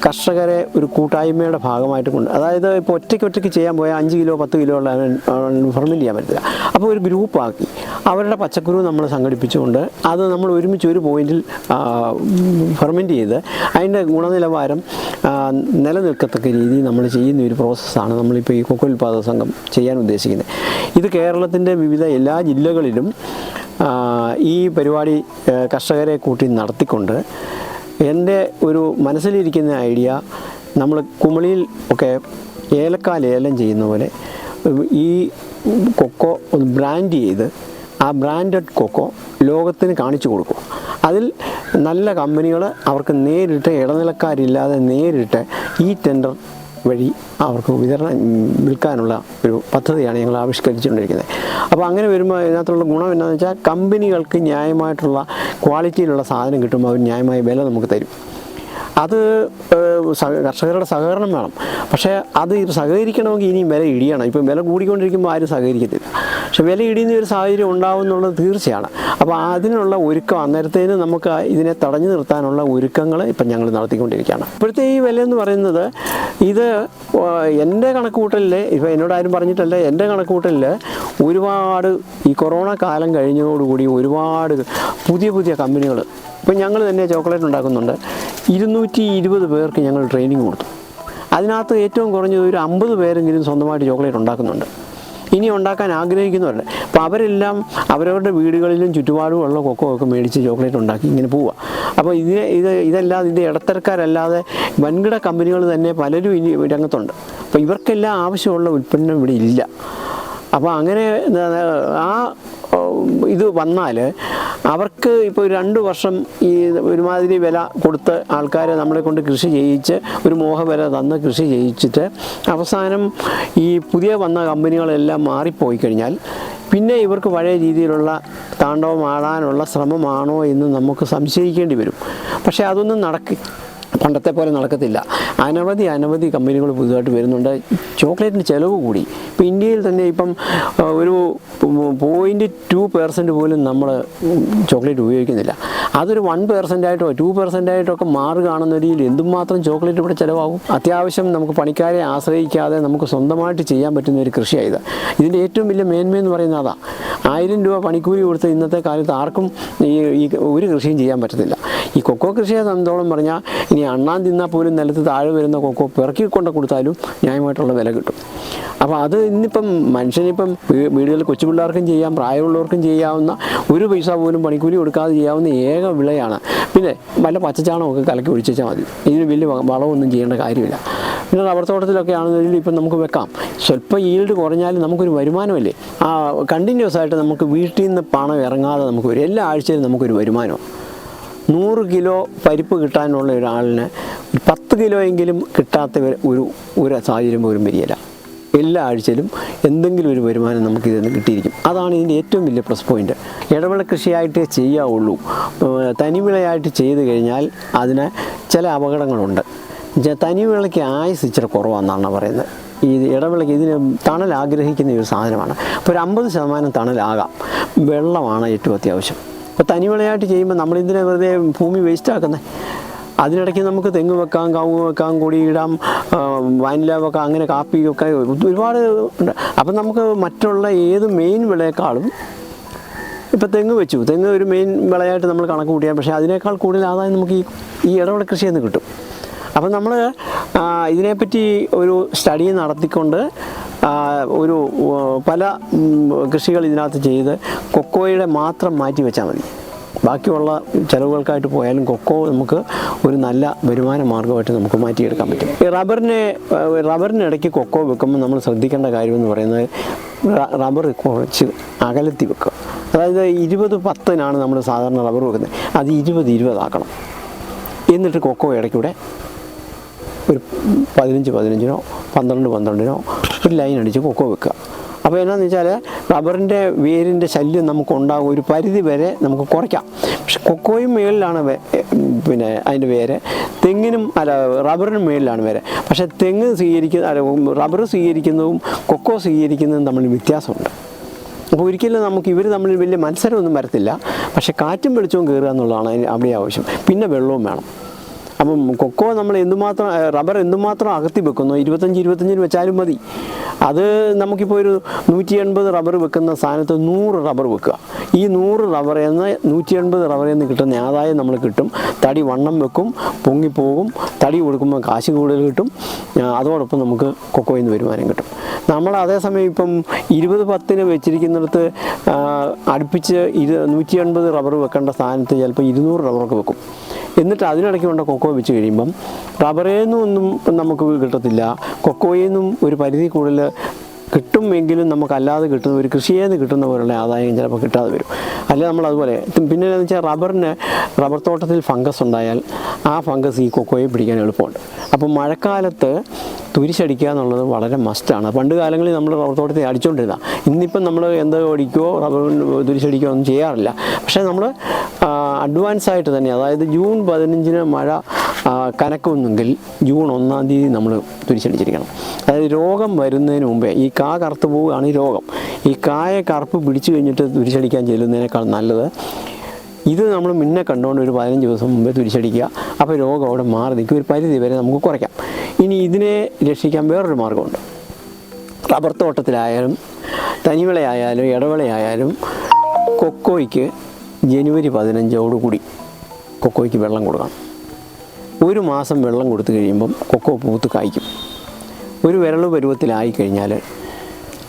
കർഷകരെ ഒരു കൂട്ടായ്മയുടെ ഭാഗമായിട്ട് കൊണ്ട്, അതായത് ഇപ്പോൾ ഒറ്റയ്ക്ക് ചെയ്യാൻ പോയാൽ 5 കിലോ 10 കിലോ ഉള്ള ഫെർമെൻറ്റ് ചെയ്യാൻ പറ്റില്ല. അപ്പോൾ ഒരു ഗ്രൂപ്പാക്കി അവരുടെ പച്ചക്കറി നമ്മൾ സംഘടിപ്പിച്ചുകൊണ്ട് അത് നമ്മൾ ഒരുമിച്ച് ഒരു പോയിന്റിൽ ഫെർമെൻറ്റ് ചെയ്ത് അതിൻ്റെ ഗുണനിലവാരം നിലനിൽക്കത്തക്ക രീതിയിൽ നമ്മൾ ചെയ്യുന്ന ഒരു പ്രോസസ്സാണ് നമ്മളിപ്പോൾ ഈ കൊക്കോ ഉൽപ്പാദക സംഘം ചെയ്യാൻ ഉദ്ദേശിക്കുന്നത്. ഇത് കേരളത്തിൻ്റെ വിവിധ എല്ലാ ജില്ലകളിലും ഈ പരിപാടി കർഷകരെ കൂട്ടി നടത്തിക്കൊണ്ട് എൻ്റെ ഒരു മനസ്സിലിരിക്കുന്ന ഐഡിയ, നമ്മൾ കുമളിയിൽ ഒക്കെ ഏലക്കാലേലം ചെയ്യുന്ന പോലെ ഈ കൊക്കോ ഒന്ന് ബ്രാൻഡ് ചെയ്ത് ആ ബ്രാൻഡഡ് കൊക്കോ ലോകത്തിന് കാണിച്ചു കൊടുക്കുക. അതിൽ നല്ല കമ്പനികൾ അവർക്ക് നേരിട്ട് ഇടനിലക്കാരില്ലാതെ നേരിട്ട് ഈ ടെൻഡർ വഴി അവർക്ക് വിൽക്കാനുള്ള ഒരു പദ്ധതിയാണ് ഞങ്ങൾ ആവിഷ്കരിച്ചുകൊണ്ടിരിക്കുന്നത്. അപ്പോൾ അങ്ങനെ വരുമ്പോൾ ഇതിനകത്തുള്ള ഗുണം എന്താണെന്ന് വെച്ചാൽ കമ്പനികൾക്ക് ന്യായമായിട്ടുള്ള ക്വാളിറ്റിയിലുള്ള സാധനം കിട്ടുമ്പോൾ അവർ ന്യായമായ വില നമുക്ക് തരും. അത് കർഷകരുടെ സഹകരണം വേണം. പക്ഷേ അത് സഹകരിക്കണമെങ്കിൽ ഇനിയും വില ഇടിയണം. ഇപ്പം വില കൂടിക്കൊണ്ടിരിക്കുമ്പോൾ ആരും സഹകരിക്കത്തില്ല. പക്ഷെ വില ഇടിയുന്ന ഒരു സാഹചര്യം ഉണ്ടാവും എന്നുള്ളത് തീർച്ചയാണ്. അപ്പോൾ അതിനുള്ള ഒരുക്കം അന്നേരത്തേന് നമുക്ക് ഇതിനെ തടഞ്ഞു നിർത്താനുള്ള ഒരുക്കങ്ങൾ ഇപ്പം ഞങ്ങൾ നടത്തിക്കൊണ്ടിരിക്കുകയാണ്. ഇപ്പോഴത്തെ ഈ വില എന്ന് പറയുന്നത് ഇത് എൻ്റെ കണക്കുകൂട്ടലിൽ, ഇപ്പോൾ എന്നോട് ആരും പറഞ്ഞിട്ടല്ല, എൻ്റെ കണക്കുകൂട്ടലിൽ ഒരുപാട് ഈ കൊറോണ കാലം കഴിഞ്ഞതോടുകൂടി ഒരുപാട് പുതിയ കമ്പനികൾ, ഇപ്പം ഞങ്ങൾ തന്നെ ചോക്ലേറ്റ് ഉണ്ടാക്കുന്നുണ്ട്. 220 പേർക്ക് ഞങ്ങൾ ട്രെയിനിങ് കൊടുത്തു. അതിനകത്ത് ഏറ്റവും കുറഞ്ഞത് ഒരു 50 പേരെങ്കിലും സ്വന്തമായിട്ട് ചോക്ലേറ്റ് ഉണ്ടാക്കുന്നുണ്ട്. ഇനി ഉണ്ടാക്കാൻ ആഗ്രഹിക്കുന്നവരുണ്ട്. അപ്പോൾ അവരെല്ലാം അവരവരുടെ വീടുകളിലും ചുറ്റുപാടുമുള്ള കൊക്കോ ഒക്കെ മേടിച്ച് ചോക്ലേറ്റ് ഉണ്ടാക്കി ഇങ്ങനെ പോവുക. അപ്പോൾ ഇതല്ലാതെ ഇതിൻ്റെ ഇടത്തരക്കാരല്ലാതെ വൻകിട കമ്പനികൾ തന്നെ പലരും ഇനി രംഗത്തുണ്ട്. അപ്പോൾ ഇവർക്കെല്ലാം ആവശ്യമുള്ള ഉൽപ്പന്നം ഇവിടെ ഇല്ല. അപ്പോൾ അങ്ങനെ ഇത് വന്നാൽ അവർക്ക് ഇപ്പോൾ 2 വർഷം ഈ ഒരുമാതിരി വില കൊടുത്ത് ആൾക്കാരെ നമ്മളെ കൊണ്ട് കൃഷി ചെയ്യിച്ച് ഒരു മോഹവില തന്ന് കൃഷി ചെയ്യിച്ചിട്ട് അവസാനം ഈ പുതിയ വന്ന കമ്പനികളെല്ലാം മാറിപ്പോയി കഴിഞ്ഞാൽ പിന്നെ ഇവർക്ക് പഴയ രീതിയിലുള്ള താണ്ഡവമാടാനുള്ള ശ്രമമാണോ എന്ന് നമുക്ക് സംശയിക്കേണ്ടി വരും. പക്ഷേ അതൊന്നും പണ്ടത്തെ പോലെ നടക്കത്തില്ല. അനവധി കമ്പനികൾ പുതുതായിട്ട് വരുന്നുണ്ട്. ചോക്ലേറ്റിന് ചിലവ് കൂടി. ഇപ്പോൾ ഇന്ത്യയിൽ തന്നെ ഇപ്പം ഒരു 0.2% പോലും നമ്മൾ ചോക്ലേറ്റ് ഉപയോഗിക്കുന്നില്ല. അതൊരു 1%ആയിട്ടോ 2%ആയിട്ടോ ഒക്കെ മാറുകയാണെന്ന രീതിയിൽ എന്തുമാത്രം ചോക്ലേറ്റ് ഇവിടെ ചിലവാകും. അത്യാവശ്യം നമുക്ക് പണിക്കാരെ ആശ്രയിക്കാതെ നമുക്ക് സ്വന്തമായിട്ട് ചെയ്യാൻ പറ്റുന്ന ഒരു കൃഷിയായത്. ഇതിൻ്റെ ഏറ്റവും വലിയ മേന്മയെന്ന് പറയുന്നത് അതാണ്. 1000 രൂപ പണിക്കൂലി കൊടുത്ത് ഇന്നത്തെ കാലത്ത് ആർക്കും ഈ ഒരു കൃഷിയും ചെയ്യാൻ പറ്റത്തില്ല. ഈ കൊക്കോ കൃഷിയെ സംബന്ധിച്ചോളം പറഞ്ഞാൽ ഇനി അണ്ണാൻ തിന്നാൽ പോലും നിലത്ത് താഴെ വരുന്ന കൊക്കോ പിറക്കി കൊണ്ട് കൊടുത്താലും ന്യായമായിട്ടുള്ള വില കിട്ടും. അപ്പോൾ അത് ഇന്നിപ്പം മനുഷ്യനിപ്പം വീടുകളിൽ കൊച്ചു പിള്ളേർക്കും ചെയ്യാം, പ്രായമുള്ളവർക്കും ചെയ്യാവുന്ന, ഒരു പൈസ പോലും പണിക്കൂലി കൊടുക്കാതെ ചെയ്യാവുന്ന ഏക വിളയാണ്. പിന്നെ വല്ല പച്ചച്ചാണകമൊക്കെ കലക്കി ഒഴിച്ചാൽ മതി. ഇതിന് വലിയ വളമൊന്നും ചെയ്യേണ്ട കാര്യമില്ല. പിന്നെ റബ്ബർ തോട്ടത്തിലൊക്കെ ആണെന്നുണ്ടെങ്കിൽ ഇപ്പം നമുക്ക് വെക്കാം. സ്വല്പം ഈൽഡ് കുറഞ്ഞാലും നമുക്കൊരു വരുമാനമല്ലേ. കണ്ടിന്യൂസ് ആയിട്ട് നമുക്ക് വീട്ടിൽ നിന്ന് പണം ഇറങ്ങാതെ നമുക്ക് വരും. എല്ലാ ആഴ്ചയിലും നമുക്കൊരു വരുമാനമാണ്. 100 കിലോ പരിപ്പ് കിട്ടാനുള്ള ഒരാളിന് 10 കിലോയെങ്കിലും കിട്ടാത്ത ഒരു സാഹചര്യം പോലും വരികയില്ല. എല്ലാ ആഴ്ചയിലും എന്തെങ്കിലും ഒരു വരുമാനം നമുക്കിതിൽ നിന്ന് കിട്ടിയിരിക്കും. അതാണ് ഇതിൻ്റെ ഏറ്റവും വലിയ പ്ലസ് പോയിൻറ്റ്. ഇടവിള കൃഷിയായിട്ടേ ചെയ്യാവുള്ളൂ. തനിവിളയായിട്ട് ചെയ്ത് കഴിഞ്ഞാൽ അതിന് ചില അപകടങ്ങളുണ്ട്. തനിവിളയ്ക്ക് ആയുസ് ഇച്ചിരി കുറവാണെന്നാണ് പറയുന്നത്. ഈ ഇടവിളയ്ക്ക് ഇതിന് തണൽ ആഗ്രഹിക്കുന്ന ഒരു സാധനമാണ്. അപ്പോൾ ഒരു 50% തണലാകാം. വെള്ളമാണ് ഏറ്റവും അത്യാവശ്യം. അപ്പോൾ തനിവിളയായിട്ട് ചെയ്യുമ്പോൾ നമ്മളിതിനെ വെറുതെ ഭൂമി വേസ്റ്റാക്കുന്നത്. അതിനിടയ്ക്ക് നമുക്ക് തെങ്ങ് വെക്കാം, കവുങ്ങ് വെക്കാം, കൊടിയിടാം, വാനില വെക്കാം, അങ്ങനെ കാപ്പി ഒക്കെ ഒരുപാട് ഉണ്ട്. അപ്പം നമുക്ക് മറ്റുള്ള ഏത് മെയിൻ വിളയേക്കാളും ഇപ്പം തെങ്ങ് വെച്ചു, തെങ്ങ് ഒരു മെയിൻ വിളയായിട്ട് നമ്മൾ കണക്ക് കൂട്ടിയാൽ, പക്ഷേ അതിനേക്കാൾ കൂടുതൽ ആദായം നമുക്ക് ഈ ഇടവിള കൃഷിയിൽ നിന്ന് കിട്ടും. അപ്പം നമ്മൾ ഇതിനെപ്പറ്റി ഒരു സ്റ്റഡി നടത്തിക്കൊണ്ട് ഒരു പല കൃഷികൾ ഇതിനകത്ത് ചെയ്ത് കൊക്കോയുടെ മാത്രം മാറ്റി വെച്ചാൽ മതി. ബാക്കിയുള്ള ചിലവുകൾക്കായിട്ട് പോയാലും കൊക്കോ നമുക്ക് ഒരു നല്ല വരുമാന മാർഗ്ഗമായിട്ട് നമുക്ക് മാറ്റിയെടുക്കാൻ പറ്റും. ഈ റബ്ബറിനിടയ്ക്ക് കൊക്കോ വെക്കുമ്പോൾ നമ്മൾ ശ്രദ്ധിക്കേണ്ട കാര്യമെന്ന് പറയുന്നത് റബ്ബർ കുറച്ച് അകലത്തി വെക്കുക. അതായത് 20-10 നമ്മൾ സാധാരണ റബ്ബർ വെക്കുന്നത്, അത് 20-20 ആക്കണം. എന്നിട്ട് കൊക്കോ ഇടയ്ക്കൂടെ ഒരു 15-15 12-12 ഒരു ലൈൻ അടിച്ച് കൊക്കോ വെക്കുക. അപ്പോൾ എന്നാന്ന് വെച്ചാൽ റബ്ബറിൻ്റെ വേരിൻ്റെ ശല്യം നമുക്കുണ്ടാകും, ഒരു പരിധി വരെ നമുക്ക് കുറയ്ക്കാം. പക്ഷെ കൊക്കോയും മേളിലാണ് പിന്നെ അതിൻ്റെ വേര്, തെങ്ങിനും റബ്ബറിനും മേളിലാണ് വേര്. പക്ഷേ തെങ്ങ് റബ്ബർ സ്വീകരിക്കുന്നതും കൊക്കോ സ്വീകരിക്കുന്നതും തമ്മിൽ വ്യത്യാസമുണ്ട്. അപ്പോൾ ഒരിക്കലും നമുക്ക് ഇവർ തമ്മിൽ വലിയ മത്സരമൊന്നും വരത്തില്ല. പക്ഷേ കാറ്റും വെളിച്ചവും കയറുക എന്നുള്ളതാണ് അതിന് അവിടെ ആവശ്യം. പിന്നെ വെള്ളവും വേണം. അപ്പം കൊക്കോ നമ്മൾ റബ്ബർ എന്തുമാത്രം അകത്തി വെക്കുന്നു, 25-25 വെച്ചാലും മതി. അത് നമുക്കിപ്പോൾ ഒരു 180 റബ്ബർ വെക്കുന്ന സ്ഥാനത്ത് 100 റബ്ബർ വെക്കുക. ഈ 100 റബ്ബറിൽ നിന്ന് 180 റബ്ബറിൽ നിന്ന് കിട്ടുന്ന ആദായം നമ്മൾ കിട്ടും. തടി വണ്ണം വെക്കും, പൊങ്ങിപ്പോകും, തടി കൊടുക്കുമ്പോൾ കാശ് കൂടുതൽ കിട്ടും. അതോടൊപ്പം നമുക്ക് കൊക്കോയിൽ നിന്ന് വരുമാനം കിട്ടും. നമ്മൾ അതേസമയം ഇപ്പം 20-10 വെച്ചിരിക്കുന്നിടത്ത് അടുപ്പിച്ച് 180 റബ്ബർ വെക്കേണ്ട സ്ഥാനത്ത് ചിലപ്പോൾ 200 റബ്ബറൊക്കെ വെക്കും. എന്നിട്ട് അതിനിടയ്ക്ക് കൊണ്ട് കൊക്കോ വെച്ച് കഴിയുമ്പം റബ്ബറിൽ നിന്നും ഒന്നും നമുക്ക് കിട്ടത്തില്ല. കൊക്കോയിൽ നിന്നും ഒരു പരിധി കൂടുതൽ കിട്ടുമെങ്കിലും നമുക്കല്ലാതെ കിട്ടുന്ന ഒരു കൃഷിയിൽ നിന്ന് കിട്ടുന്ന പോലുള്ള ആദായം ചിലപ്പോൾ കിട്ടാതെ വരും. അല്ലെങ്കിൽ നമ്മൾ അതുപോലെ പിന്നെ എന്ന് വെച്ചാൽ റബ്ബർ തോട്ടത്തിൽ ഫംഗസ് ഉണ്ടായാൽ ആ ഫംഗസ് ഈ കൊക്കോയെ പിടിക്കാൻ എളുപ്പമുണ്ട്. അപ്പം മഴക്കാലത്ത് തുരിശടിക്കുക എന്നുള്ളത് വളരെ മസ്റ്റാണ്. പണ്ട് കാലങ്ങളിൽ നമ്മൾ റബ്ബർ തോട്ടത്തിൽ അടിച്ചുകൊണ്ടിരുന്ന, ഇന്നിപ്പം നമ്മൾ എന്തോ അടിക്കുകയോ റബ്ബർ തുരിശടിക്കുകയോ ഒന്നും ചെയ്യാറില്ല. പക്ഷേ നമ്മൾ അഡ്വാൻസ് ആയിട്ട് തന്നെ, അതായത് ജൂൺ 15 മഴ കനക്കുന്നെങ്കിൽ ജൂൺ 1 തീയതി നമ്മൾ തുരിശടിച്ചിരിക്കണം. അതായത് രോഗം വരുന്നതിന് മുമ്പേ, ഈ കാ കറുത്ത് പോവുകയാണ് ഈ രോഗം. ഈ കായ കറുപ്പ് പിടിച്ചു കഴിഞ്ഞിട്ട് തുരിശടിക്കാൻ ചെല്ലുന്നതിനേക്കാൾ നല്ലത് ഇത് നമ്മൾ മുന്നേ കണ്ടുകൊണ്ട് ഒരു 15 ദിവസം മുമ്പേ തുരിശടിക്കുക. അപ്പോൾ രോഗം അവിടെ മാറി നിൽക്കും, ഒരു പരിധി വരെ നമുക്ക് കുറയ്ക്കാം. ഇനി ഇതിനെ രക്ഷിക്കാൻ വേറൊരു മാർഗമുണ്ട്. റബ്ബർ തോട്ടത്തിലായാലും തനിവിളയായാലും ഇടവിളയായാലും കൊക്കോയ്ക്ക് ജനുവരി 15 കൊക്കോയ്ക്ക് വെള്ളം കൊടുക്കണം. ഒരു മാസം വെള്ളം കൊടുത്തു കഴിയുമ്പം കൊക്കോ പൂത്ത് കായ്ക്കും. ഒരു വിരൽ പരുവത്തിലായി കഴിഞ്ഞാൽ,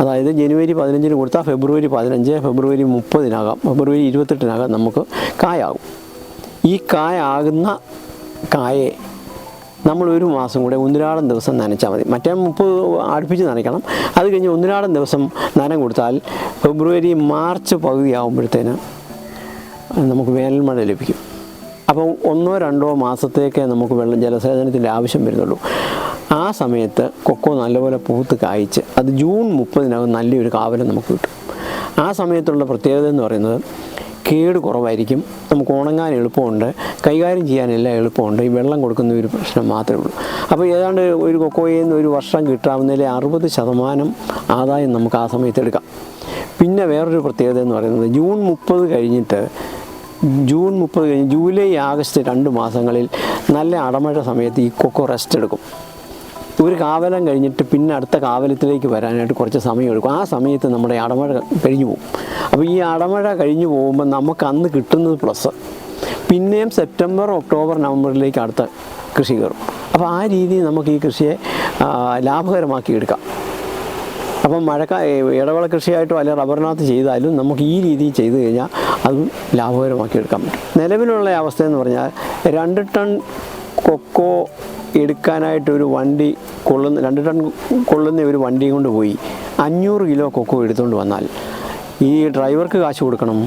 അതായത് ജനുവരി 15 കൊടുത്താൽ ഫെബ്രുവരി 15, ഫെബ്രുവരി 30, ഫെബ്രുവരി 28 നമുക്ക് കായാകും. ഈ കായാകുന്ന കായെ നമ്മൾ ഒരു മാസം കൂടെ 1 ദിവസം നനച്ചാൽ മതി. മറ്റേ 30 അടുപ്പിച്ച് നനയ്ക്കണം. അത് കഴിഞ്ഞ് 1 ദിവസം നനം കൊടുത്താൽ ഫെബ്രുവരി മാർച്ച് പകുതിയാകുമ്പോഴത്തേന് നമുക്ക് വേനൽ മഴ ലഭിക്കും. അപ്പോൾ 1-2 മാസത്തേക്കേ നമുക്ക് ജലസേചനത്തിൻ്റെ ആവശ്യം വരുന്നുള്ളൂ. ആ സമയത്ത് കൊക്കോ നല്ലപോലെ പൂത്ത് കായ്ച്ച് അത് ജൂൺ 30 നല്ലൊരു കാവലം നമുക്ക് കിട്ടും. ആ സമയത്തുള്ള പ്രത്യേകത എന്ന് പറയുന്നത് കേട് കുറവായിരിക്കും, നമുക്ക് ഉണങ്ങാൻ എളുപ്പമുണ്ട്, കൈകാര്യം ചെയ്യാനെല്ലാം എളുപ്പമുണ്ട്. ഈ വെള്ളം കൊടുക്കുന്ന ഒരു പ്രശ്നം മാത്രമേ ഉള്ളൂ. അപ്പോൾ ഏതാണ്ട് ഒരു കൊക്കോയിൽ നിന്ന് ഒരു വർഷം കിട്ടാവുന്നതിലെ 60% ആദായം നമുക്ക് ആ സമയത്ത് എടുക്കാം. പിന്നെ വേറൊരു പ്രത്യേകത എന്ന് പറയുന്നത് ജൂൺ 30 കഴിഞ്ഞ് ജൂലൈ ആഗസ്റ്റ് 2 മാസങ്ങളിൽ നല്ല അടമഴ സമയത്ത് ഈ കൊക്കോ റെസ്റ്റ് എടുക്കും. ഒരു കാവലം കഴിഞ്ഞിട്ട് പിന്നെ അടുത്ത കാവലത്തിലേക്ക് വരാനായിട്ട് കുറച്ച് സമയം എടുക്കും. ആ സമയത്ത് നമ്മുടെ അടമഴ കഴിഞ്ഞു പോകും. അപ്പോൾ ഈ അടമഴ കഴിഞ്ഞു പോകുമ്പോൾ നമുക്ക് അന്ന് കിട്ടുന്നത് പ്ലസ്, പിന്നെയും സെപ്റ്റംബർ, ഒക്ടോബർ, നവംബറിലേക്ക് അടുത്ത കൃഷി കയറും. അപ്പോൾ ആ രീതിയിൽ നമുക്ക് ഈ കൃഷിയെ ലാഭകരമാക്കി എടുക്കാം. അപ്പം ഇടവിള കൃഷിയായിട്ടോ അല്ലെങ്കിൽ റബ്ബറിനകത്ത് ചെയ്താലും നമുക്ക് ഈ രീതിയിൽ ചെയ്തു കഴിഞ്ഞാൽ അതും ലാഭകരമാക്കി എടുക്കാൻ പറ്റും. നിലവിലുള്ള അവസ്ഥയെന്ന് പറഞ്ഞാൽ 2 ടൺ കൊക്കോ എടുക്കാനായിട്ടൊരു വണ്ടി 2 ടൺ കൊള്ളുന്ന ഒരു വണ്ടിയും കൊണ്ട് പോയി 500 കിലോ കൊക്കോ എടുത്തുകൊണ്ട് വന്നാൽ ഈ ഡ്രൈവർക്ക് കാശ് കൊടുക്കണം,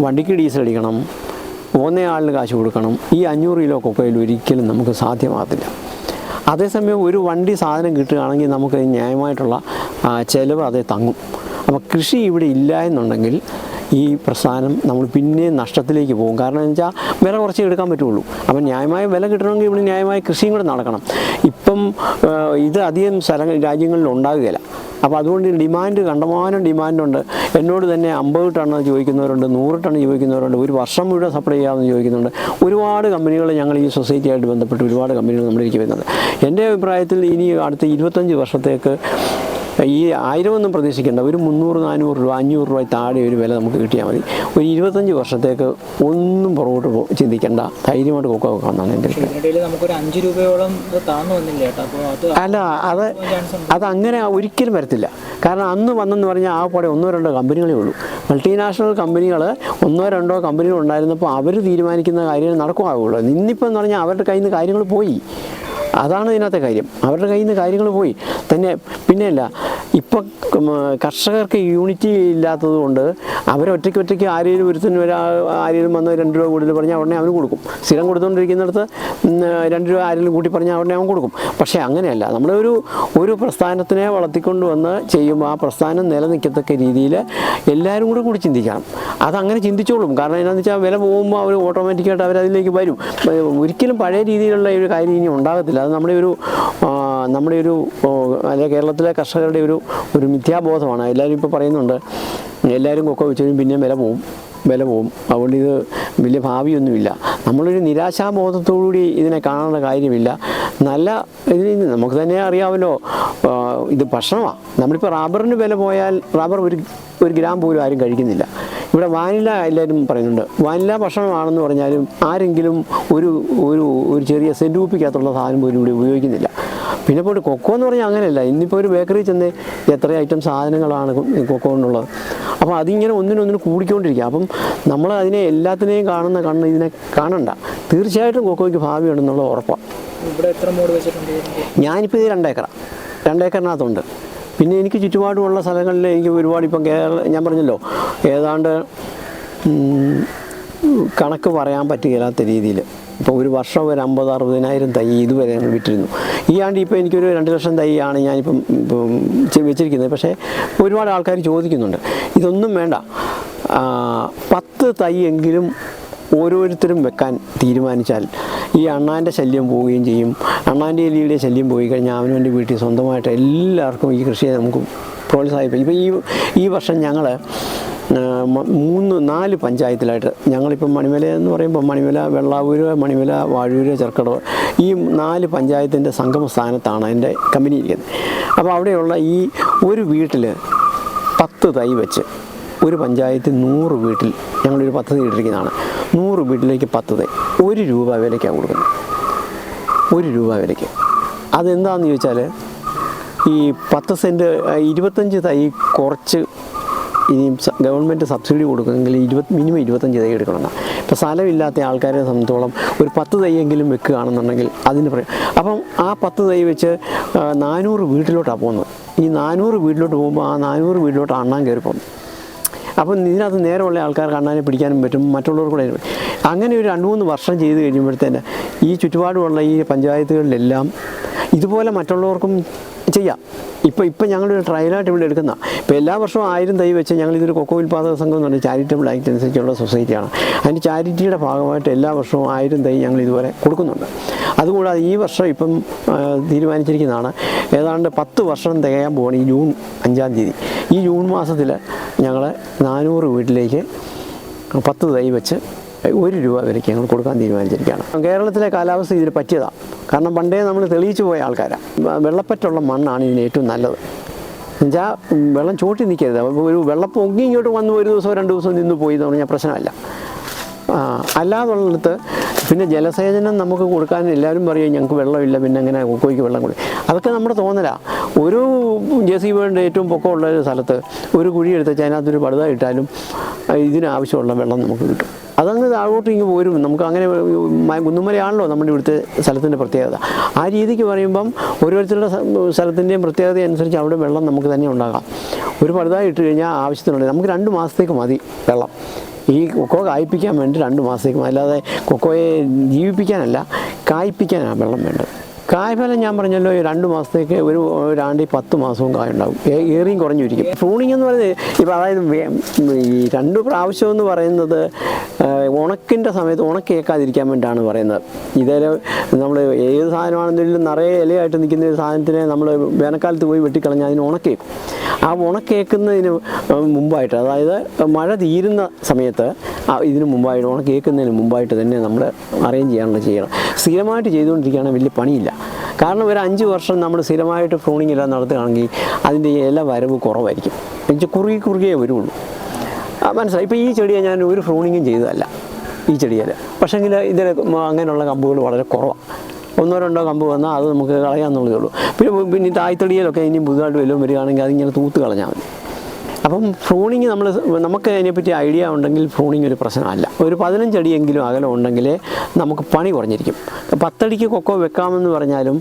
വണ്ടിക്ക് ഡീസൽ അടിക്കണം, പോകുന്ന ആളിന് കാശ് കൊടുക്കണം. ഈ 500 കിലോ കൊക്കോയിൽ ഒരിക്കലും നമുക്ക് സാധ്യമാകത്തില്ല. അതേസമയം ഒരു വണ്ടി സാധനം കിട്ടുകയാണെങ്കിൽ നമുക്ക് ന്യായമായിട്ടുള്ള ചിലവ് അതേ തങ്ങും. അപ്പോൾ കൃഷി ഇവിടെ ഇല്ല എന്നുണ്ടെങ്കിൽ ഈ പ്രസ്ഥാനം നമ്മൾ പിന്നെയും നഷ്ടത്തിലേക്ക് പോകും. കാരണം എന്ന് വെച്ചാൽ വില കുറച്ചേ എടുക്കാൻ പറ്റുള്ളൂ. അപ്പം ന്യായമായ വില കിട്ടണമെങ്കിൽ ഇവിടെ ന്യായമായ കൃഷിയും കൂടെ നടക്കണം. ഇപ്പം ഇത് അധികം രാജ്യങ്ങളിൽ ഉണ്ടാകുകയില്ല. അപ്പോൾ അതുകൊണ്ട് കണ്ടമാനം ഡിമാൻഡുണ്ട്. എന്നോട് തന്നെ 50 ടണ്ണ് ചോദിക്കുന്നവരുണ്ട്, 100 ടണ്ണ് ചോദിക്കുന്നവരുണ്ട്, ഒരു വർഷം മുഴുവൻ സപ്ലൈ ചെയ്യാമെന്ന് ചോദിക്കുന്നുണ്ട്. ഒരുപാട് കമ്പനികൾ ഞങ്ങൾ ഈ സൊസൈറ്റിയായിട്ട് ബന്ധപ്പെട്ട് ഒരുപാട് കമ്പനികൾ നമ്മളിലേക്ക് വരുന്നത്. എൻ്റെ അഭിപ്രായത്തിൽ ഇനി അടുത്ത 25 വർഷത്തേക്ക് ഈ 1000 ഒന്നും പ്രതീക്ഷിക്കേണ്ട, ഒരു 300-400 രൂപ 500 രൂപ താഴെ ഒരു വില നമുക്ക് കിട്ടിയാൽ മതി. ഒരു 25 വർഷത്തേക്ക് ഒന്നും പുറകോട്ട് ചിന്തിക്കേണ്ട, ധൈര്യമായിട്ട് കൊക്കോ വെക്കാമെന്നാണ് എൻ്റെ അല്ല അതങ്ങനെ ഒരിക്കലും വരത്തില്ല. കാരണം അന്ന് വന്നെന്ന് പറഞ്ഞാൽ ആ പാടെ 1-2 കമ്പനികളേ ഉള്ളൂ. മൾട്ടിനാഷണൽ കമ്പനികൾ 1-2 കമ്പനികൾ ഉണ്ടായിരുന്നപ്പോൾ അവർ തീരുമാനിക്കുന്ന കാര്യങ്ങൾ നടക്കുമാവുള്ളൂ. ഇന്നിപ്പോൾ എന്ന് പറഞ്ഞാൽ അവരുടെ കയ്യിൽ നിന്ന് കാര്യങ്ങൾ പോയി. അതാണ് ഇതിനകത്തെ കാര്യം. അവരുടെ കയ്യിൽ നിന്ന് കാര്യങ്ങൾ പോയി തന്നെ. പിന്നെയല്ല, ഇപ്പം കർഷകർക്ക് യൂണിറ്റി ഇല്ലാത്തത് കൊണ്ട് അവരൊറ്റയ്ക്ക് ആരെങ്കിലും ഒരുത്തിന് ആരെങ്കിലും വന്ന് 2 രൂപ കൂടുതൽ പറഞ്ഞാൽ ഉടനെ അവന് കൊടുക്കും. സ്ഥിരം കൊടുത്തുകൊണ്ടിരിക്കുന്നിടത്ത് 2 രൂപ ആരെങ്കിലും കൂട്ടി പറഞ്ഞാൽ ഉടനെ അവൻ കൊടുക്കും. പക്ഷേ അങ്ങനെയല്ല, ഒരു പ്രസ്ഥാനത്തിനെ വളർത്തിക്കൊണ്ട് വന്ന് ചെയ്യുമ്പോൾ ആ പ്രസ്ഥാനം നിലനിൽക്കത്തക്ക രീതിയിൽ എല്ലാവരും കൂടി ചിന്തിക്കണം. അതങ്ങനെ ചിന്തിച്ചോളും. കാരണം എന്താണെന്ന് വെച്ചാൽ വില പോകുമ്പോൾ അവർ ഓട്ടോമാറ്റിക്കായിട്ട് അവരതിലേക്ക് വരും. ഒരിക്കലും പഴയ രീതിയിലുള്ള ഒരു കാര്യം ഇനി ഉണ്ടാകത്തില്ല. അത് നമ്മുടെ ഒരു അല്ലെ കേരളത്തിലെ കർഷകരുടെ ഒരു മിഥ്യാബോധമാണ്. എല്ലാവരും ഇപ്പോൾ പറയുന്നുണ്ട് എല്ലാവരും കൊക്കോ വെച്ച് പിന്നെയും വില പോവും, അതുകൊണ്ട് ഇത് വലിയ ഭാവിയൊന്നുമില്ല. നമ്മളൊരു നിരാശാബോധത്തോടുകൂടി ഇതിനെ കാണേണ്ട കാര്യമില്ല. നല്ല ഇതിന് നമുക്ക് തന്നെ അറിയാമല്ലോ, ഇത് ഭക്ഷണമാണ്. നമ്മളിപ്പോൾ റബ്ബറിന് വില പോയാൽ റബ്ബർ ഒരു ഗ്രാം പോലും ആരും കഴിക്കുന്നില്ല. ഇവിടെ വാനില എല്ലാവരും പറയുന്നുണ്ട്. വാനില ഭക്ഷണമാണെന്ന് പറഞ്ഞാലും ആരെങ്കിലും ഒരു ചെറിയ സെൻറ്റ് കുപ്പിക്കകത്തുള്ള സാധനം പോലും ഇവിടെ ഉപയോഗിക്കുന്നില്ല. പിന്നെ ഇപ്പോൾ കൊക്കോ എന്ന് പറഞ്ഞാൽ അങ്ങനെയല്ല. ഇന്നിപ്പോൾ ഒരു ബേക്കറി ചെന്ന് എത്ര ഐറ്റം സാധനങ്ങളാണ് കൊക്കോ കൊണ്ടുള്ളത്. അപ്പോൾ അതിങ്ങനെ ഒന്നിനൊന്നിന് കൂടിക്കൊണ്ടിരിക്കുക. അപ്പം നമ്മൾ അതിനെ എല്ലാത്തിനെയും കാണുന്ന കണ്ണ് ഇതിനെ കാണണ്ട. തീർച്ചയായിട്ടും കൊക്കോയ്ക്ക് ഭാവിയുണ്ടെന്നുള്ള ഉറപ്പാണ്. ഇവിടെ എത്ര മോഡ് വെച്ചിട്ടുണ്ട്? ഞാനിപ്പോൾ ഇത് 2 ഏക്കറിനകത്തുണ്ട്. പിന്നെ എനിക്ക് ചുറ്റുപാടുമുള്ള സ്ഥലങ്ങളിൽ എനിക്ക് ഒരുപാട് ഇപ്പം ഞാൻ പറഞ്ഞല്ലോ ഏതാണ്ട് കണക്ക് പറയാൻ പറ്റുകയില്ലാത്ത രീതിയിൽ ഇപ്പോൾ ഒരു വർഷം ഒരു 50,000-60,000 തൈ ഇതുവരെ ഞങ്ങൾ വിറ്റിരുന്നു. ഈ ആണ്ട് ഇപ്പോൾ എനിക്കൊരു 2 ലക്ഷം തൈയാണ് ഞാനിപ്പം വെച്ചിരിക്കുന്നത്. പക്ഷേ ഒരുപാട് ആൾക്കാർ ചോദിക്കുന്നുണ്ട്. ഇതൊന്നും വേണ്ട, 10 തൈ എങ്കിലും ഓരോരുത്തരും വെക്കാൻ തീരുമാനിച്ചാൽ ഈ അണ്ണാൻ്റെ ശല്യം പോവുകയും ചെയ്യും. അണ്ണാൻ്റെ എലിയുടെ ശല്യം പോയി കഴിഞ്ഞാൽ അവനവൻ്റെ വീട്ടിൽ സ്വന്തമായിട്ട് എല്ലാവർക്കും ഈ കൃഷിയെ നമുക്ക് പ്രോത്സാഹിപ്പിക്കും. ഇപ്പോൾ ഈ വർഷം ഞങ്ങൾ 3-4 പഞ്ചായത്തിലായിട്ട് ഞങ്ങളിപ്പം മണിമല എന്ന് പറയുമ്പോൾ മണിമല, വെള്ളാവൂര്, മണിമല, വാഴൂര്, ചെർക്കടവ് ഈ 4 പഞ്ചായത്തിൻ്റെ സംഗമ സ്ഥാനത്താണ് എൻ്റെ കമ്പനി ഇരിക്കുന്നത്. അപ്പോൾ അവിടെയുള്ള ഈ ഒരു വീട്ടിൽ 10 തൈ വെച്ച് ഒരു പഞ്ചായത്തിൽ 100 വീട്ടിൽ ഞങ്ങളൊരു പദ്ധതി ഇട്ടിരിക്കുന്നതാണ്. 100 വീട്ടിലേക്ക് 10 തൈ 1 രൂപ വിലയ്ക്കാണ് കൊടുക്കുന്നത്. 1 രൂപ വിലയ്ക്ക്. അതെന്താണെന്ന് ചോദിച്ചാൽ ഈ 10 സെൻറ്റ് 25 തൈ കുറച്ച് ഇനിയും ഗവൺമെൻറ് സബ്സിഡി കൊടുക്കുമെങ്കിൽ മിനിമം 25 തൈ എടുക്കണമെന്നാണ്. ഇപ്പോൾ സ്ഥലമില്ലാത്ത ആൾക്കാരെ സംബന്ധിച്ചോളം ഒരു 10 തൈയെങ്കിലും വെക്കുകയാണെന്നുണ്ടെങ്കിൽ അതിന് പറയും. അപ്പം ആ 10 തൈ വെച്ച് 400 വീട്ടിലോട്ടാണ് പോകുന്നത്. ഈ 400 വീട്ടിലോട്ട് പോകുമ്പോൾ ആ 400 വീട്ടിലോട്ട് അണ്ണാൻ കയറി പോകും. അപ്പം ഇതിനകത്ത് നേരമുള്ള ആൾക്കാർക്ക് അണ്ണാനെ പിടിക്കാനും പറ്റും, മറ്റുള്ളവർക്ക് കൂടെ. അങ്ങനെ ഒരു 2-3 വർഷം ചെയ്ത് കഴിയുമ്പോഴത്തേന് ഈ ചുറ്റുപാടുമുള്ള ഈ പഞ്ചായത്തുകളിലെല്ലാം ഇതുപോലെ മറ്റുള്ളവർക്കും ചെയ്യാം. ഇപ്പം ഞങ്ങളൊരു ട്രയലായിട്ട് ഇവിടെ എടുക്കുന്ന ഇപ്പോൾ എല്ലാ വർഷവും 1000 തൈ വെച്ച് ഞങ്ങളിതൊരു കൊക്കോ ഉൽപ്പാദക സംഘം എന്ന് പറഞ്ഞാൽ ചാരിറ്റബിൾ ആക്ട് അനുസരിച്ചുള്ള സൊസൈറ്റിയാണ്. അതിൻ്റെ ചാരിറ്റിയുടെ ഭാഗമായിട്ട് എല്ലാ വർഷവും 1000 തൈ ഞങ്ങൾ ഇതുവരെ കൊടുക്കുന്നുണ്ട്. അതുകൂടാതെ ഈ വർഷം ഇപ്പം തീരുമാനിച്ചിരിക്കുന്നതാണ്, ഏതാണ്ട് 10 വർഷം തികയാൻ പോവാണ് ഈ ജൂൺ 5-ാം തീയതി. ഈ ജൂൺ മാസത്തിൽ ഞങ്ങൾ 400 വീട്ടിലേക്ക് 10 തൈ വെച്ച് 1 രൂപ വിലയ്ക്ക് ഞങ്ങൾ കൊടുക്കാൻ തീരുമാനിച്ചിരിക്കുകയാണ്. കേരളത്തിലെ കാലാവസ്ഥ ഇതിന് പറ്റിയതാണ്. കാരണം പണ്ടേ നമ്മൾ തെളിയിച്ചു പോയ ആൾക്കാരാണ്. വെള്ളപ്പറ്റുള്ള മണ്ണാണ് ഇതിന് ഏറ്റവും നല്ലത്. എന്നുവെച്ചാൽ വെള്ളം ചോട്ടി നിൽക്കരുത്. ഒരു വെള്ളം പൊങ്ങി ഇങ്ങോട്ട് വന്ന് 1 ദിവസമോ 2 ദിവസമോ നിന്ന് പോയി എന്ന് പറഞ്ഞാൽ പ്രശ്നമല്ല. അല്ലാതുള്ളിടത്ത് പിന്നെ ജലസേചനം നമുക്ക് കൊടുക്കാൻ എല്ലാവരും പറയും ഞങ്ങൾക്ക് വെള്ളമില്ല, പിന്നെ എങ്ങനെ കൊക്കോയ്ക്ക് വെള്ളം കൊടുക്കും. അതൊക്കെ നമ്മുടെ തോന്നലാണ്. ഒരു JCB ഏറ്റവും പൊക്കമുള്ള ഒരു സ്ഥലത്ത് ഒരു കുഴി എടുത്ത് അതിനകത്തൊരു പടുത ഇട്ടാലും ഇതിനാവശ്യമുള്ള വെള്ളം നമുക്ക് കിട്ടും. അതങ്ങ് താഴോട്ട് ഇങ്ങ് പോരും. നമുക്ക് അങ്ങനെ കുന്നുമലയാണല്ലോ നമ്മുടെ ഇവിടുത്തെ സ്ഥലത്തിൻ്റെ പ്രത്യേകത. ആ രീതിക്ക് പറയുമ്പം ഓരോരുത്തരുടെ സ്ഥലത്തിൻ്റെയും പ്രത്യേകത അനുസരിച്ച് അവിടെ വെള്ളം നമുക്ക് തന്നെ ഉണ്ടാകാം. ഒരു പടുത ഇട്ട് കഴിഞ്ഞാൽ ആവശ്യത്തിനുണ്ട്. നമുക്ക് 2 മാസത്തേക്ക് മതി വെള്ളം. ഈ കൊക്കോ കായ്പ്പിക്കാൻ വേണ്ടി 2 മാസത്തേക്ക് മതി. അല്ലാതെ കൊക്കോയെ ജീവിപ്പിക്കാനല്ല, കായ്പ്പിക്കാനാണ് വെള്ളം വേണ്ടത്. കായ്ഫലം ഞാൻ പറഞ്ഞല്ലോ 2 മാസത്തേക്ക് ഒരു ആണ്ടിൽ 10 മാസവും കായ ഉണ്ടാകും. ഏറിയും കുറഞ്ഞിരിക്കും. പ്രൂണിങ് എന്ന് പറയുന്നത് ഇപ്പോൾ അതായത് ഈ 2 പ്രാവശ്യം എന്ന് പറയുന്നത് ഉണക്കിൻ്റെ സമയത്ത് ഉണക്കേക്കാതിരിക്കാൻ വേണ്ടിയിട്ടാണ് പറയുന്നത്. ഇതേ നമ്മൾ ഏത് സാധനമാണെങ്കിലും നിറയെ ഇലയായിട്ട് നിൽക്കുന്ന ഒരു സാധനത്തിനെ നമ്മൾ വേനൽക്കാലത്ത് പോയി വെട്ടിക്കളഞ്ഞാൽ അതിന് ഉണക്കേക്കും. ആ ഉണക്കേക്കുന്നതിന് മുമ്പായിട്ട്, അതായത് മഴ തീരുന്ന സമയത്ത് ഇതിന് മുമ്പായിട്ട് ഉണക്കേക്കുന്നതിന് മുമ്പായിട്ട് തന്നെ നമ്മൾ അറേഞ്ച് ചെയ്യണം. സ്ഥിരമായിട്ട് ചെയ്തുകൊണ്ടിരിക്കുകയാണെങ്കിൽ വലിയ പണിയില്ല. കാരണം ഒരു 5 വർഷം നമ്മൾ സ്ഥിരമായിട്ട് പ്രൂണിങ് എല്ലാം നടത്തുകയാണെങ്കിൽ അതിൻ്റെ ഇല വരവ് കുറവായിരിക്കും. എനിക്ക് കുറുകിയേ വരുള്ളൂ. മനസ്സിലായി. ഇപ്പോൾ ഈ ചെടിയെ ഞാൻ ഒരു പ്രൂണിങ്ങും ചെയ്തതല്ല ഈ ചെടിയിൽ. പക്ഷേങ്കിൽ ഇതിന് അങ്ങനെയുള്ള കമ്പുകൾ വളരെ കുറവാണ്. 1-2 കമ്പ് വന്നാൽ അത് നമുക്ക് കളയാമെന്നുള്ളതേ ഉള്ളൂ. പിന്നെ തായ്തടിയിലൊക്കെ ഇനി പുതുതായിട്ട് വല്ലതും വരികയാണെങ്കിൽ അതിങ്ങനെ തൂത്ത് കളഞ്ഞാൽ മതി. അപ്പം പ്രൂണിങ് നമുക്ക് അതിനെപ്പറ്റി ഐഡിയ ഉണ്ടെങ്കിൽ പ്രൂണിങ് ഒരു പ്രശ്നമല്ല. ഒരു 15 അടിയെങ്കിലും അകലം ഉണ്ടെങ്കിൽ നമുക്ക് പണി കുറഞ്ഞിരിക്കും. 10 അടിക്ക് കൊക്കോ വെക്കാമെന്ന് പറഞ്ഞാലും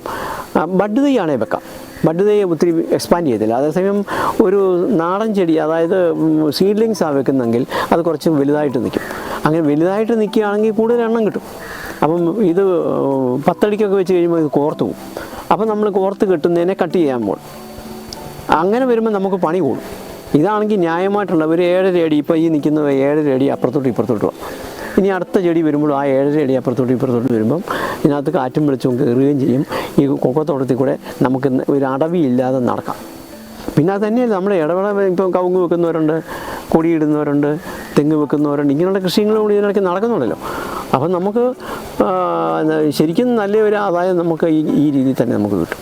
ബഡ് തൈയാണെങ്കിൽ വെക്കാം. ബഡ് തൈ ഒത്തിരി എക്സ്പാൻഡ് ചെയ്തില്ല. അതേസമയം ഒരു നാടൻ ചെടി, അതായത് സീഡ്ലിങ്സാണ് വെക്കുന്നെങ്കിൽ അത് കുറച്ച് വലുതായിട്ട് നിൽക്കും. അങ്ങനെ വലുതായിട്ട് നിൽക്കുകയാണെങ്കിൽ കൂടുതൽ എണ്ണം കിട്ടും. അപ്പം ഇത് 10 അടിക്കൊക്കെ വെച്ച് കഴിയുമ്പോൾ ഇത് കോർത്ത് പോകും. അപ്പം നമ്മൾ കോർത്ത് കിട്ടുന്നതിനെ കട്ട് ചെയ്യുമ്പോൾ അങ്ങനെ വരുമ്പോൾ നമുക്ക് പണി കൂടും. ഇതാണെങ്കിൽ ന്യായമായിട്ടുള്ള ഒരു 7.5 അടി, ഇപ്പോൾ ഈ നിൽക്കുന്ന 7.5 അടി അപ്പുറത്തോട്ട് ഇപ്പുറത്തോട്ട് പോകാം. ഇനി അടുത്ത ചെടി വരുമ്പോൾ ആ 7.5 അടി അപ്പുറത്തോട്ട് ഇപ്പുറത്തോട്ട് വരുമ്പം ഇതിനകത്ത് കാറ്റും വെളിച്ചവും കയറുകയും ചെയ്യും. ഈ കൊക്കത്തോട്ടത്തിൽ കൂടെ നമുക്ക് ഒരു അടവിയില്ലാതെ നടക്കാം. പിന്നെ അത് തന്നെയല്ല, നമ്മുടെ ഇടവേള ഇപ്പം കവുങ്ങ് വെക്കുന്നവരുണ്ട്, കൊടിയിടുന്നവരുണ്ട്, തെങ്ങ് വെക്കുന്നവരുണ്ട്. ഇങ്ങനെയുള്ള കൃഷികളും കൂടി ഇതിനിടയ്ക്ക് നടക്കുന്നുണ്ടല്ലോ. അപ്പം നമുക്ക് ശരിക്കും നല്ലൊരു ആദായം നമുക്ക് ഈ രീതിയിൽ തന്നെ നമുക്ക് കിട്ടും.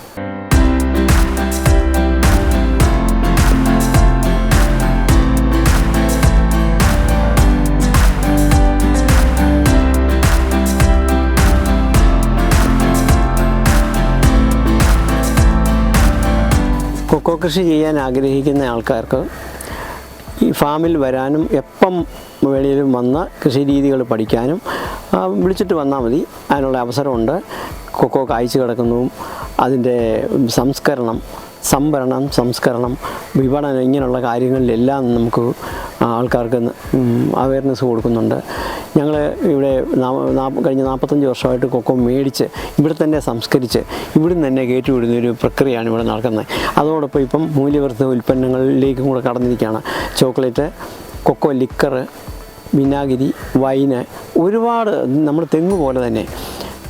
കൊക്കോ കൃഷി ചെയ്യാൻ ആഗ്രഹിക്കുന്ന ആൾക്കാർക്ക് ഈ ഫാമിൽ വരാനും എപ്പം വെളിയിലും വന്ന് കൃഷി രീതികൾ പഠിക്കാനും വിളിച്ചിട്ട് വന്നാൽ മതി. അതിനുള്ള അവസരമുണ്ട്. കൊക്കോ കായ്ച്ചു കിടക്കുന്നതും അതിൻ്റെ സംസ്കരണം, വിപണനം, ഇങ്ങനെയുള്ള കാര്യങ്ങളിലെല്ലാം നമുക്ക് ആൾക്കാർക്ക് അവയർനെസ് കൊടുക്കുന്നുണ്ട്. ഞങ്ങൾ ഇവിടെ കഴിഞ്ഞ 45 വർഷമായിട്ട് കൊക്കോ മേടിച്ച് ഇവിടെ തന്നെ സംസ്കരിച്ച് ഇവിടെ നിന്ന് തന്നെ കയറ്റിവിടുന്നൊരു പ്രക്രിയയാണ് ഇവിടെ നടക്കുന്നത്. അതോടൊപ്പം ഇപ്പം മൂല്യവർദ്ധിത ഉൽപ്പന്നങ്ങളിലേക്കും കൂടെ കടന്നിരിക്കുകയാണ്. ചോക്ലേറ്റ്, കൊക്കോ ലിക്കർ, വിനാഗിരി, വൈന്, ഒരുപാട്. നമ്മൾ തെങ്ങ് പോലെ തന്നെ,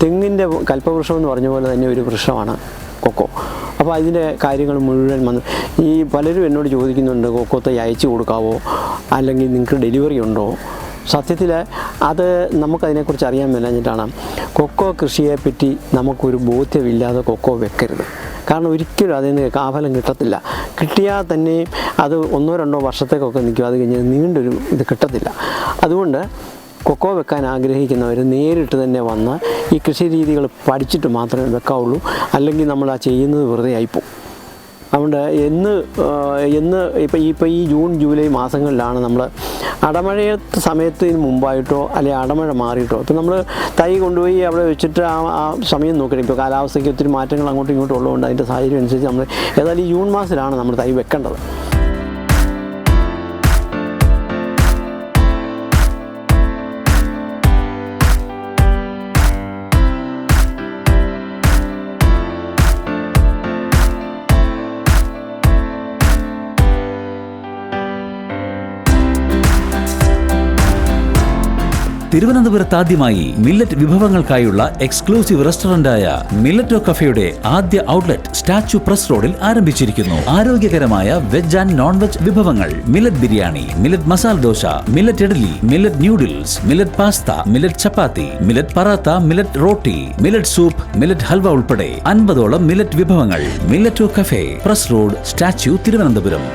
തെങ്ങിൻ്റെ കൽപ്പവൃക്ഷം എന്ന് പറഞ്ഞ പോലെ തന്നെ ഒരു വൃക്ഷമാണ് കൊക്കോ. അപ്പോൾ അതിൻ്റെ കാര്യങ്ങൾ മുഴുവൻ വന്ന് ഈ പലരും എന്നോട് ചോദിക്കുന്നുണ്ട്, കൊക്കോ തൈ അയച്ചു കൊടുക്കാവോ, അല്ലെങ്കിൽ നിങ്ങൾക്ക് ഡെലിവറി ഉണ്ടോ? സത്യത്തിൽ അത് നമുക്കതിനെക്കുറിച്ച് അറിയാൻ മേലാഞ്ഞിട്ടാണ്. കൊക്കോ കൃഷിയെപ്പറ്റി നമുക്കൊരു ബോധ്യമില്ലാതെ കൊക്കോ വെക്കരുത്. കാരണം ഒരിക്കലും അതിൽ നിന്ന് കാഫലം കിട്ടത്തില്ല. കിട്ടിയാൽ തന്നെ അത് 1-2 വർഷത്തേക്കൊക്കെ നിൽക്കും. അത് കഴിഞ്ഞ് നീണ്ടൊരു ഇത് കിട്ടത്തില്ല. അതുകൊണ്ട് കൊക്കോ വെക്കാൻ ആഗ്രഹിക്കുന്നവർ നേരിട്ട് തന്നെ വന്ന് ഈ കൃഷി രീതികൾ പഠിച്ചിട്ട് മാത്രമേ വെക്കാവുള്ളൂ. അല്ലെങ്കിൽ നമ്മൾ ആ ചെയ്യുന്നത് വെറുതെ ആയിപ്പോവും. അതുകൊണ്ട് ഇപ്പോൾ ഈ ജൂൺ ജൂലൈ മാസങ്ങളിലാണ് നമ്മൾ അടമഴയത്തെ സമയത്തിന് മുമ്പായിട്ടോ അല്ലെങ്കിൽ അടമഴ മാറിയിട്ടോ, ഇപ്പോൾ നമ്മൾ തൈ കൊണ്ടുപോയി അവിടെ വെച്ചിട്ട് ആ സമയം നോക്കണം. ഇപ്പോൾ കാലാവസ്ഥയ്ക്ക് ഒത്തിരി മാറ്റങ്ങൾ അങ്ങോട്ടും ഇങ്ങോട്ടും ഉള്ളതുകൊണ്ട് അതിൻ്റെ സാഹചര്യം അനുസരിച്ച് നമ്മൾ ഏതായാലും ഈ ജൂൺ മാസത്തിലാണ് നമ്മൾ തൈ വെക്കേണ്ടത്. തിരുവനന്തപുരത്ത് ആദ്യമായി മില്ലറ്റ് വിഭവങ്ങൾക്കായുള്ള എക്സ്ക്ലൂസീവ് റെസ്റ്റോറന്റായ മില്ലറ്റോ കഫേയുടെ ആദ്യ ഔട്ട്ലെറ്റ് സ്റ്റാച്യു പ്രസ് റോഡിൽ ആരംഭിച്ചിരിക്കുന്നു. ആരോഗ്യകരമായ വെജ് ആൻഡ് നോൺ വെജ് വിഭവങ്ങൾ, millet biryani, millet masala dosa, millet idli, millet noodles, millet pasta, millet chapati, millet paratha, millet roti, millet soup, millet halwa ഉൾപ്പെടെ 50ഓളം മില്ലറ്റ് വിഭവങ്ങൾ. Milleto cafe, press road, statue, Thiruvananthapuram.